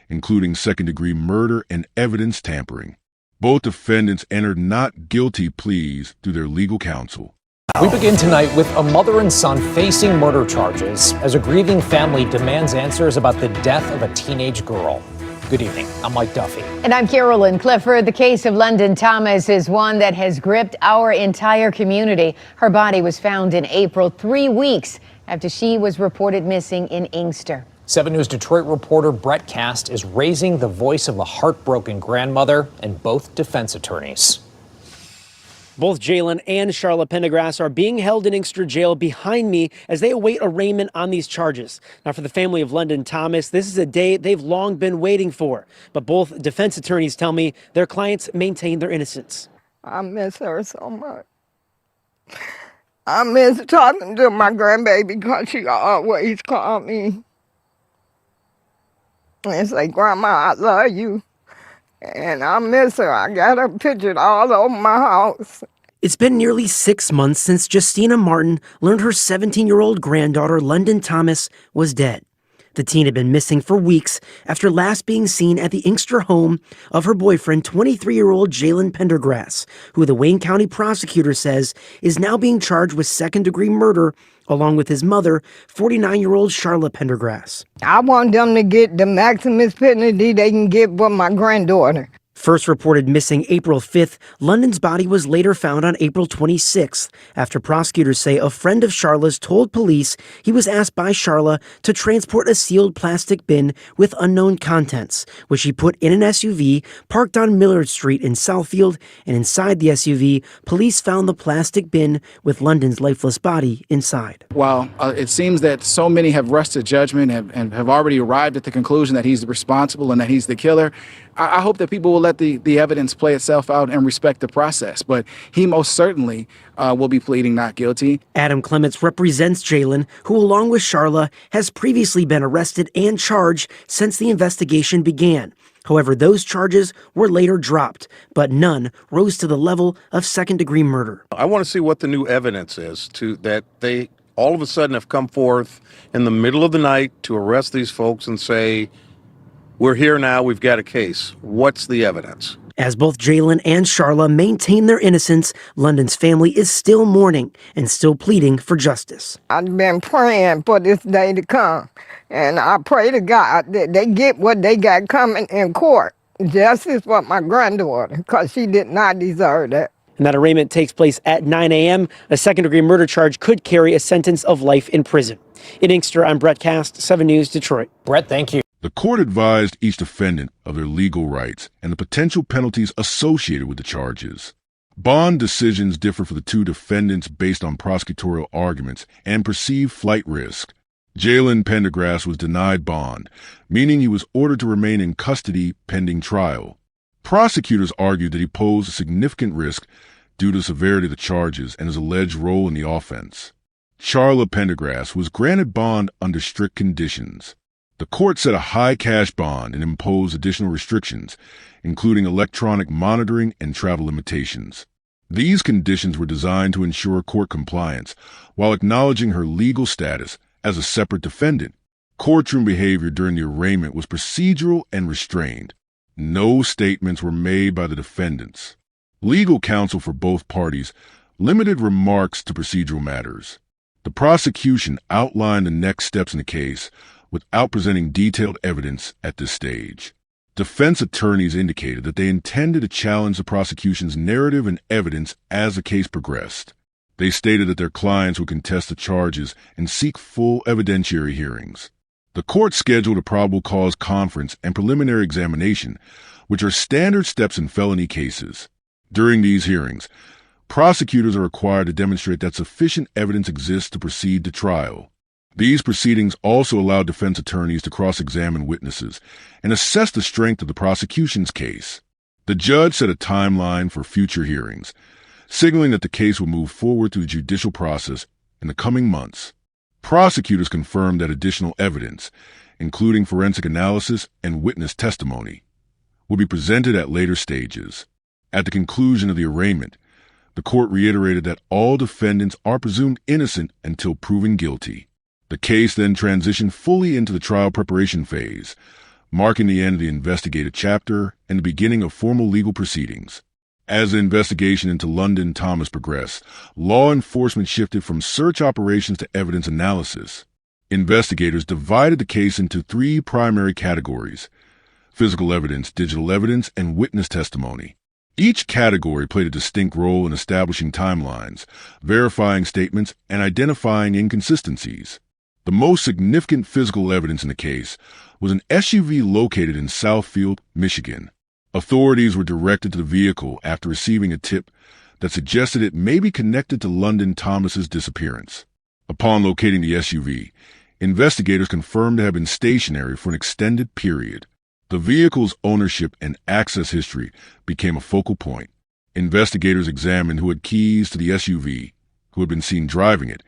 including second-degree murder and evidence tampering. Both defendants entered not guilty pleas through their legal counsel. We begin tonight with a mother and son facing murder charges as a grieving family demands answers about the death of a teenage girl. Good evening. I'm Mike Duffy. And I'm Carolyn Clifford. The case of London Thomas is one that has gripped our entire community. Her body was found in April, 3 weeks after she was reported missing in Inkster. 7 News Detroit reporter Brett Cast is raising the voice of a heartbroken grandmother and both defense attorneys. Both Jalen and Charla Pendergrass are being held in Inkster jail behind me as they await arraignment on these charges. Now, for the family of London Thomas, this is a day they've long been waiting for. But both defense attorneys tell me their clients maintain their innocence. I miss her so much. I miss talking to my grandbaby because she always called me and say, "Grandma, I love you." And I miss her. I got her pictured all over my house. It's been nearly 6 months since Justina Martin learned her 17-year-old granddaughter, London Thomas, was dead. The teen had been missing for weeks after last being seen at the Inkster home of her boyfriend, 23-year-old Jalen Pendergrass, who the Wayne County prosecutor says is now being charged with second-degree murder, along with his mother, 49-year-old Charla Pendergrass. I want them to get the maximum penalty they can get for my granddaughter. First reported missing April 5th, London's body was later found on April 26th after prosecutors say a friend of Charla's told police he was asked by Charla to transport a sealed plastic bin with unknown contents, which he put in an SUV parked on Millard Street in Southfield, and inside the SUV, police found the plastic bin with London's lifeless body inside. While it seems that so many have rushed to judgment and have already arrived at the conclusion that he's responsible and that he's the killer, I hope that people will let the evidence play itself out and respect the process. But he most certainly will be pleading not guilty. Adam Clements represents Jalen, who along with Charla has previously been arrested and charged since the investigation began. However, those charges were later dropped, but none rose to the level of second-degree murder. I want to see what the new evidence is that they all of a sudden have come forth in the middle of the night to arrest these folks and say, "We're here now, we've got a case." What's the evidence? As both Jalen and Charla maintain their innocence, London's family is still mourning and still pleading for justice. I've been praying for this day to come, and I pray to God that they get what they got coming in court. Justice for my granddaughter, because she did not deserve that. And that arraignment takes place at 9 a.m. A second-degree murder charge could carry a sentence of life in prison. In Inkster, I'm Brett Cast, 7 News, Detroit. Brett, thank you. The court advised each defendant of their legal rights and the potential penalties associated with the charges. Bond decisions differ for the two defendants based on prosecutorial arguments and perceived flight risk. Jalen Pendergrass was denied bond, meaning he was ordered to remain in custody pending trial. Prosecutors argued that he posed a significant risk due to the severity of the charges and his alleged role in the offense. Charla Pendergrass was granted bond under strict conditions. The court set a high cash bond and imposed additional restrictions, including electronic monitoring and travel limitations. These conditions were designed to ensure court compliance while acknowledging her legal status as a separate defendant. Courtroom behavior during the arraignment was procedural and restrained. No statements were made by the defendants. Legal counsel for both parties limited remarks to procedural matters. The prosecution outlined the next steps in the case without presenting detailed evidence at this stage. Defense attorneys indicated that they intended to challenge the prosecution's narrative and evidence as the case progressed. They stated that their clients would contest the charges and seek full evidentiary hearings. The court scheduled a probable cause conference and preliminary examination, which are standard steps in felony cases. During these hearings, prosecutors are required to demonstrate that sufficient evidence exists to proceed to trial. These proceedings also allow defense attorneys to cross-examine witnesses and assess the strength of the prosecution's case. The judge set a timeline for future hearings, signaling that the case will move forward through the judicial process in the coming months. Prosecutors confirmed that additional evidence, including forensic analysis and witness testimony, will be presented at later stages. At the conclusion of the arraignment, the court reiterated that all defendants are presumed innocent until proven guilty. The case then transitioned fully into the trial preparation phase, marking the end of the investigative chapter and the beginning of formal legal proceedings. As the investigation into London Thomas progressed, law enforcement shifted from search operations to evidence analysis. Investigators divided the case into three primary categories: physical evidence, digital evidence, and witness testimony. Each category played a distinct role in establishing timelines, verifying statements, and identifying inconsistencies. The most significant physical evidence in the case was an SUV located in Southfield, Michigan. Authorities were directed to the vehicle after receiving a tip that suggested it may be connected to London Thomas's disappearance. Upon locating the SUV, investigators confirmed it had been stationary for an extended period. The vehicle's ownership and access history became a focal point. Investigators examined who had keys to the SUV, who had been seen driving it,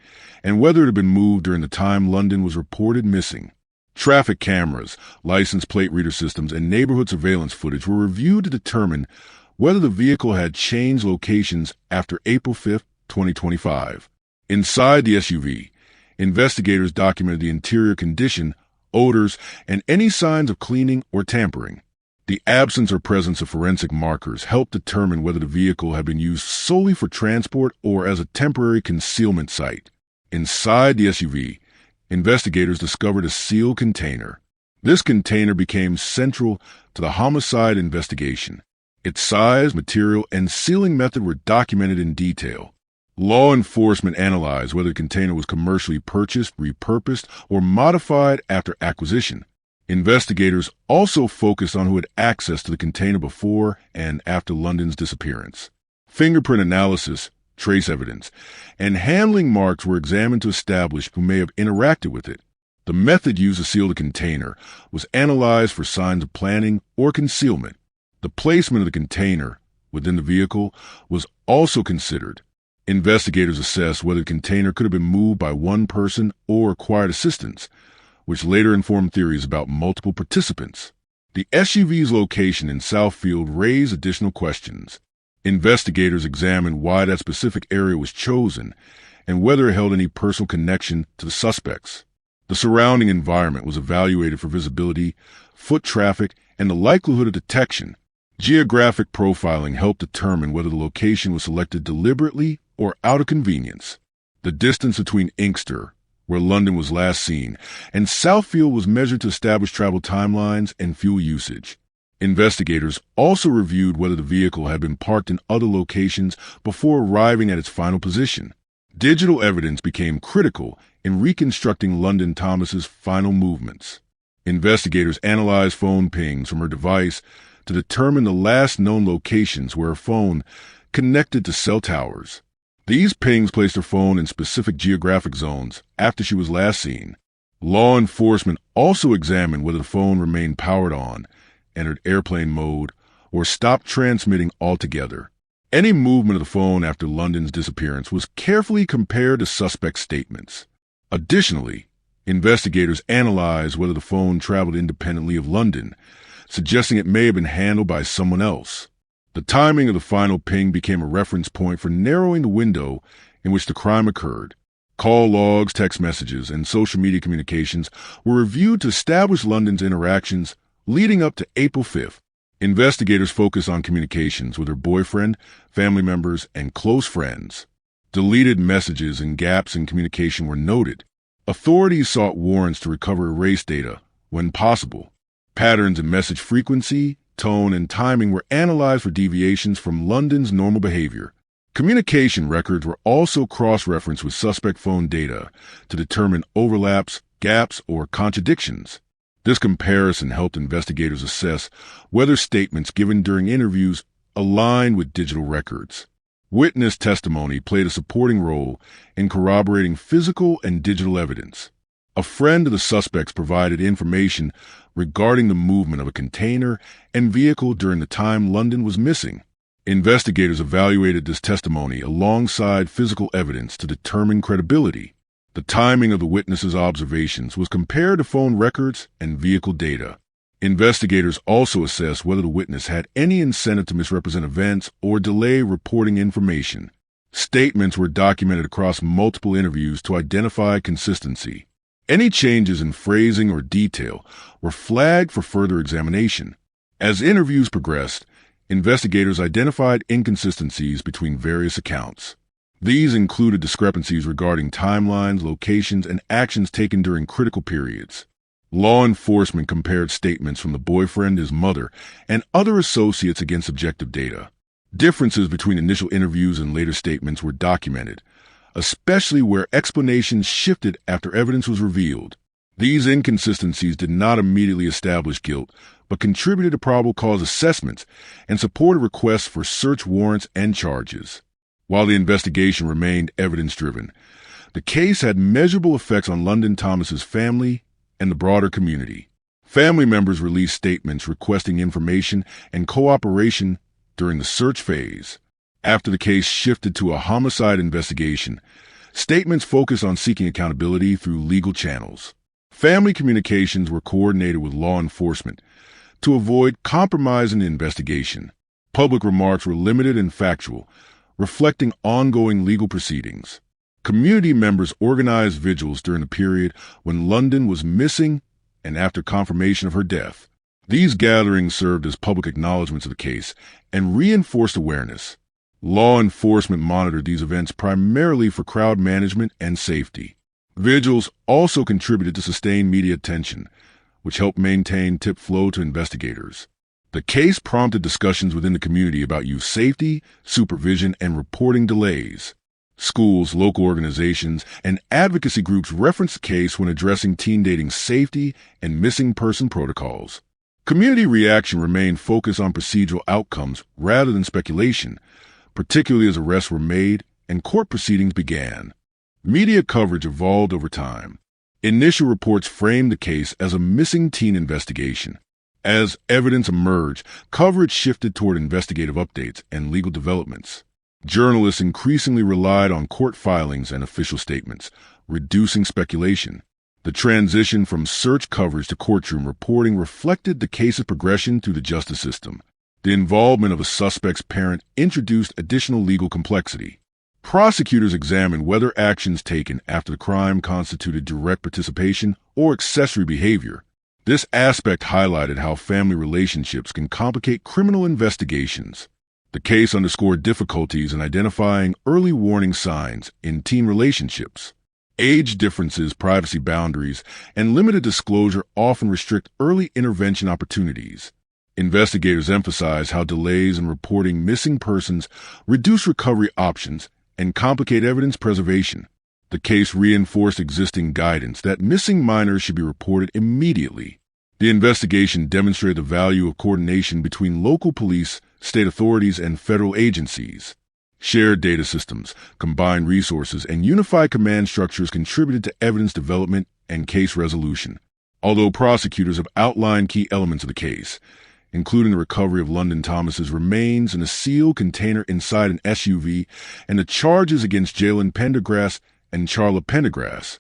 and whether it had been moved during the time London was reported missing. Traffic cameras, license plate reader systems, and neighborhood surveillance footage were reviewed to determine whether the vehicle had changed locations after April 5, 2025. Inside the SUV, investigators documented the interior condition, odors, and any signs of cleaning or tampering. The absence or presence of forensic markers helped determine whether the vehicle had been used solely for transport or as a temporary concealment site. Inside the SUV, investigators discovered a sealed container. This container became central to the homicide investigation. Its size, material, and sealing method were documented in detail. Law enforcement analyzed whether the container was commercially purchased, repurposed, or modified after acquisition. Investigators also focused on who had access to the container before and after London's disappearance. Fingerprint analysis, trace evidence, and handling marks were examined to establish who may have interacted with it. The method used to seal the container was analyzed for signs of planning or concealment. The placement of the container within the vehicle was also considered. Investigators assessed whether the container could have been moved by one person or required assistance, which later informed theories about multiple participants. The SUV's location in Southfield raised additional questions. Investigators examined why that specific area was chosen and whether it held any personal connection to the suspects. The surrounding environment was evaluated for visibility, foot traffic, and the likelihood of detection. Geographic profiling helped determine whether the location was selected deliberately or out of convenience. The distance between Inkster, where London was last seen, and Southfield was measured to establish travel timelines and fuel usage. Investigators also reviewed whether the vehicle had been parked in other locations before arriving at its final position. Digital evidence became critical in reconstructing London Thomas's final movements. Investigators analyzed phone pings from her device to determine the last known locations where her phone connected to cell towers. These pings placed her phone in specific geographic zones after she was last seen. Law enforcement also examined whether the phone remained powered on, entered airplane mode, or stopped transmitting altogether. Any movement of the phone after London's disappearance was carefully compared to suspect statements. Additionally, investigators analyzed whether the phone traveled independently of London, suggesting it may have been handled by someone else. The timing of the final ping became a reference point for narrowing the window in which the crime occurred. Call logs, text messages, and social media communications were reviewed to establish London's interactions leading up to April 5th. Investigators focused on communications with her boyfriend, family members, and close friends. Deleted messages and gaps in communication were noted. Authorities sought warrants to recover erase data when possible. Patterns in message frequency, tone, and timing were analyzed for deviations from London's normal behavior. Communication records were also cross-referenced with suspect phone data to determine overlaps, gaps, or contradictions. This comparison helped investigators assess whether statements given during interviews aligned with digital records. Witness testimony played a supporting role in corroborating physical and digital evidence. A friend of the suspects provided information regarding the movement of a container and vehicle during the time London was missing. Investigators evaluated this testimony alongside physical evidence to determine credibility. The timing of the witness's observations was compared to phone records and vehicle data. Investigators also assessed whether the witness had any incentive to misrepresent events or delay reporting information. Statements were documented across multiple interviews to identify consistency. Any changes in phrasing or detail were flagged for further examination. As interviews progressed, investigators identified inconsistencies between various accounts. These included discrepancies regarding timelines, locations, and actions taken during critical periods. Law enforcement compared statements from the boyfriend, his mother, and other associates against objective data. Differences between initial interviews and later statements were documented, especially where explanations shifted after evidence was revealed. These inconsistencies did not immediately establish guilt, but contributed to probable cause assessments and supported requests for search warrants and charges. While the investigation remained evidence-driven, the case had measurable effects on London Thomas's family and the broader community. Family members released statements requesting information and cooperation during the search phase. After the case shifted to a homicide investigation, statements focused on seeking accountability through legal channels. Family communications were coordinated with law enforcement to avoid compromising the investigation. Public remarks were limited and factual, reflecting ongoing legal proceedings. Community members organized vigils during the period when London was missing and after confirmation of her death. These gatherings served as public acknowledgments of the case and reinforced awareness. Law enforcement monitored these events primarily for crowd management and safety. Vigils also contributed to sustained media attention, which helped maintain tip flow to investigators. The case prompted discussions within the community about youth safety, supervision, and reporting delays. Schools, local organizations, and advocacy groups referenced the case when addressing teen dating safety and missing person protocols. Community reaction remained focused on procedural outcomes rather than speculation, particularly as arrests were made and court proceedings began. Media coverage evolved over time. Initial reports framed the case as a missing teen investigation. As evidence emerged, coverage shifted toward investigative updates and legal developments. Journalists increasingly relied on court filings and official statements, reducing speculation. The transition from search coverage to courtroom reporting reflected the case's progression through the justice system. The involvement of a suspect's parent introduced additional legal complexity. Prosecutors examined whether actions taken after the crime constituted direct participation or accessory behavior. This aspect highlighted how family relationships can complicate criminal investigations. The case underscored difficulties in identifying early warning signs in teen relationships. Age differences, privacy boundaries, and limited disclosure often restrict early intervention opportunities. Investigators emphasize how delays in reporting missing persons reduce recovery options and complicate evidence preservation. The case reinforced existing guidance that missing minors should be reported immediately. The investigation demonstrated the value of coordination between local police, state authorities, and federal agencies. Shared data systems, combined resources, and unified command structures contributed to evidence development and case resolution. Although prosecutors have outlined key elements of the case, including the recovery of London Thomas's remains in a sealed container inside an SUV and the charges against Jalen Pendergrass and Charla Pendergrass,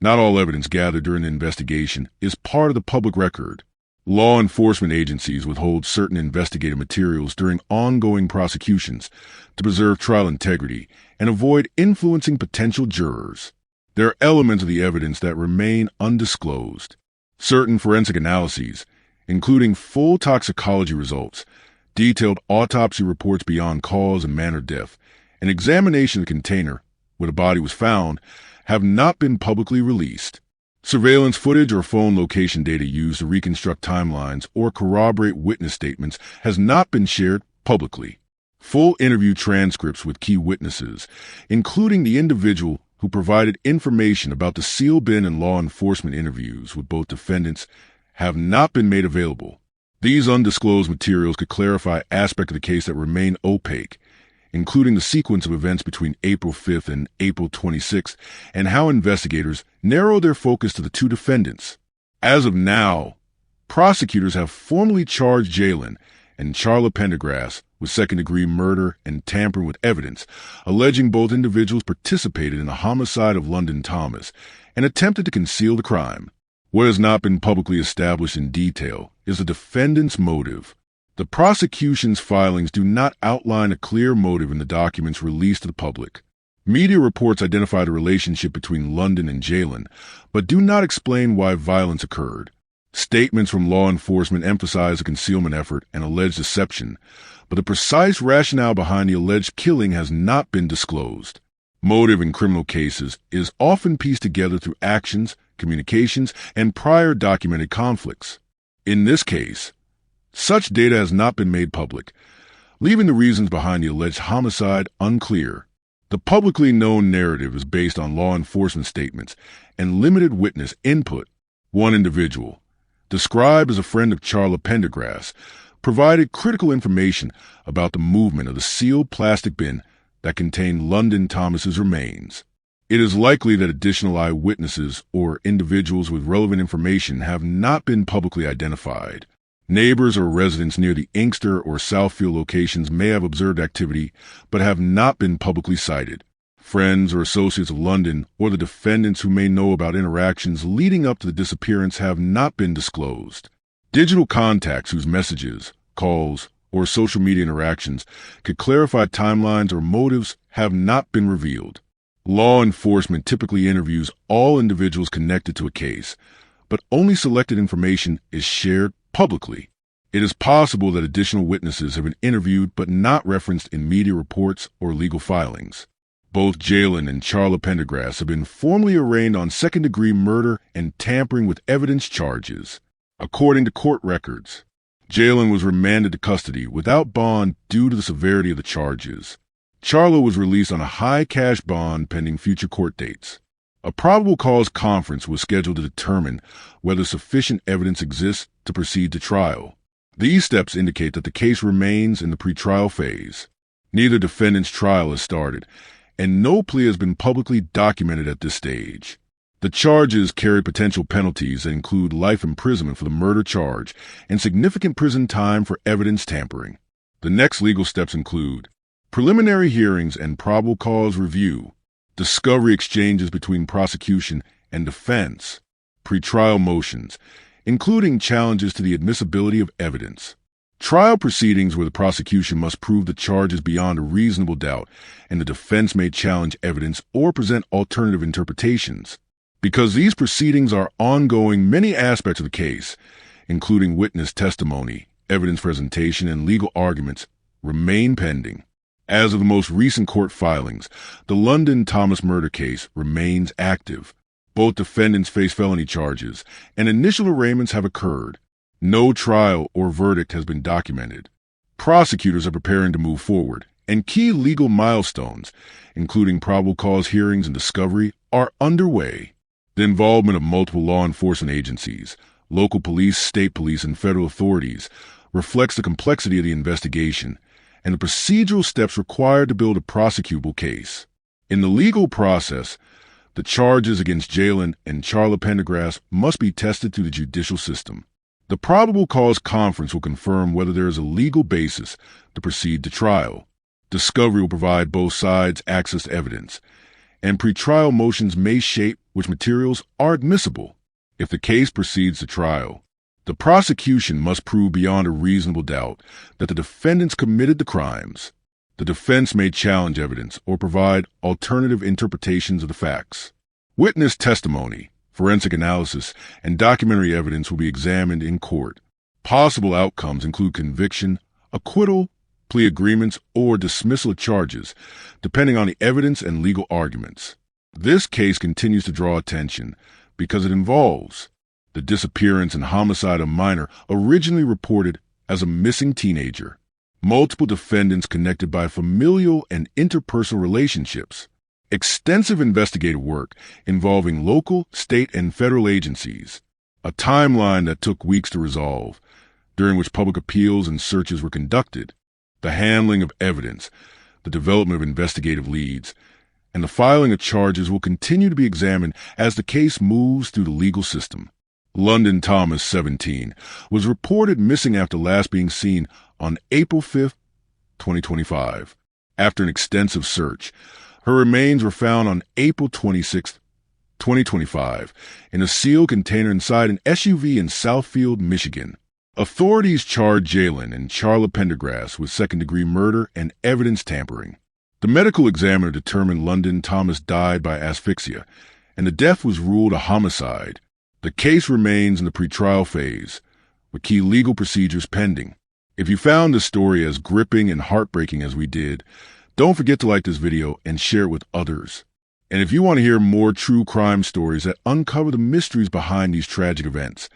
not all evidence gathered during the investigation is part of the public record. Law enforcement agencies withhold certain investigative materials during ongoing prosecutions to preserve trial integrity and avoid influencing potential jurors. There are elements of the evidence that remain undisclosed. Certain forensic analyses, including full toxicology results, detailed autopsy reports beyond cause and manner of death, and examination of the container where the body was found, have not been publicly released. Surveillance footage or phone location data used to reconstruct timelines or corroborate witness statements has not been shared publicly. Full interview transcripts with key witnesses, including the individual who provided information about the seal bin and law enforcement interviews with both defendants, have not been made available. These undisclosed materials could clarify aspects of the case that remain opaque, including the sequence of events between April 5th and April 26th and how investigators narrowed their focus to the two defendants. As of now, prosecutors have formally charged Jalen and Charla Pendergrass with second-degree murder and tampering with evidence, alleging both individuals participated in the homicide of London Thomas and attempted to conceal the crime. What has not been publicly established in detail is the defendant's motive. The prosecution's filings do not outline a clear motive in the documents released to the public. Media reports identify the relationship between London and Jalen, but do not explain why violence occurred. Statements from law enforcement emphasize a concealment effort and alleged deception, but the precise rationale behind the alleged killing has not been disclosed. Motive in criminal cases is often pieced together through actions, communications, and prior documented conflicts. In this case, such data has not been made public, leaving the reasons behind the alleged homicide unclear. The publicly known narrative is based on law enforcement statements and limited witness input. One individual, described as a friend of Charla Pendergrass, provided critical information about the movement of the sealed plastic bin that contained London Thomas's remains. It is likely that additional eyewitnesses or individuals with relevant information have not been publicly identified. Neighbors or residents near the Inkster or Southfield locations may have observed activity but have not been publicly cited. Friends or associates of London or the defendants who may know about interactions leading up to the disappearance have not been disclosed. Digital contacts whose messages, calls, or social media interactions could clarify timelines or motives have not been revealed. Law enforcement typically interviews all individuals connected to a case, but only selected information is shared publicly. It is possible that additional witnesses have been interviewed but not referenced in media reports or legal filings. Both Jalen and Charla Pendergrass have been formally arraigned on second-degree murder and tampering with evidence charges. According to court records, Jalen was remanded to custody without bond due to the severity of the charges. Charla was released on a high cash bond pending future court dates. A probable cause conference was scheduled to determine whether sufficient evidence exists to proceed to trial. These steps indicate that the case remains in the pretrial phase. Neither defendant's trial has started, and no plea has been publicly documented at this stage. The charges carry potential penalties that include life imprisonment for the murder charge and significant prison time for evidence tampering. The next legal steps include preliminary hearings and probable cause review, discovery exchanges between prosecution and defense, pretrial motions, including challenges to the admissibility of evidence, trial proceedings where the prosecution must prove the charges beyond a reasonable doubt and the defense may challenge evidence or present alternative interpretations. Because these proceedings are ongoing, many aspects of the case, including witness testimony, evidence presentation, and legal arguments, remain pending. As of the most recent court filings, the London Thomas murder case remains active. Both defendants face felony charges, and initial arraignments have occurred. No trial or verdict has been documented. Prosecutors are preparing to move forward, and key legal milestones, including probable cause hearings and discovery, are underway. The involvement of multiple law enforcement agencies, local police, state police, and federal authorities reflects the complexity of the investigation and the procedural steps required to build a prosecutable case. In the legal process, the charges against Jalen and Charla Pendergrass must be tested through the judicial system. The probable cause conference will confirm whether there is a legal basis to proceed to trial. Discovery will provide both sides access to evidence, and pretrial motions may shape which materials are admissible. If the case proceeds to trial, the prosecution must prove beyond a reasonable doubt that the defendants committed the crimes. The defense may challenge evidence or provide alternative interpretations of the facts. Witness testimony, forensic analysis, and documentary evidence will be examined in court. Possible outcomes include conviction, acquittal, plea agreements, or dismissal of charges, depending on the evidence and legal arguments. This case continues to draw attention because it involves the disappearance and homicide of a minor originally reported as a missing teenager, multiple defendants connected by familial and interpersonal relationships, extensive investigative work involving local, state, and federal agencies, a timeline that took weeks to resolve, during which public appeals and searches were conducted, the handling of evidence, the development of investigative leads, and the filing of charges will continue to be examined as the case moves through the legal system. London Thomas, 17, was reported missing after last being seen on April 5, 2025. After an extensive search, her remains were found on April 26, 2025, in a sealed container inside an SUV in Southfield, Michigan. Authorities charged Jalen and Charla Pendergrass with second-degree murder and evidence tampering. The medical examiner determined London Thomas died by asphyxia, and the death was ruled a homicide. The case remains in the pretrial phase, with key legal procedures pending. If you found this story as gripping and heartbreaking as we did, don't forget to like this video and share it with others. And if you want to hear more true crime stories that uncover the mysteries behind these tragic events,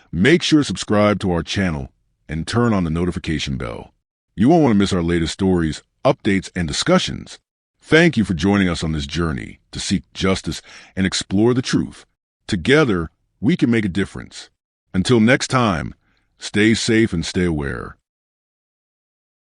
make sure to subscribe to our channel and turn on the notification bell. You won't want to miss our latest stories, updates, and discussions. Thank you for joining us on this journey to seek justice and explore the truth. Together, we can make a difference. Until next time, stay safe and stay aware.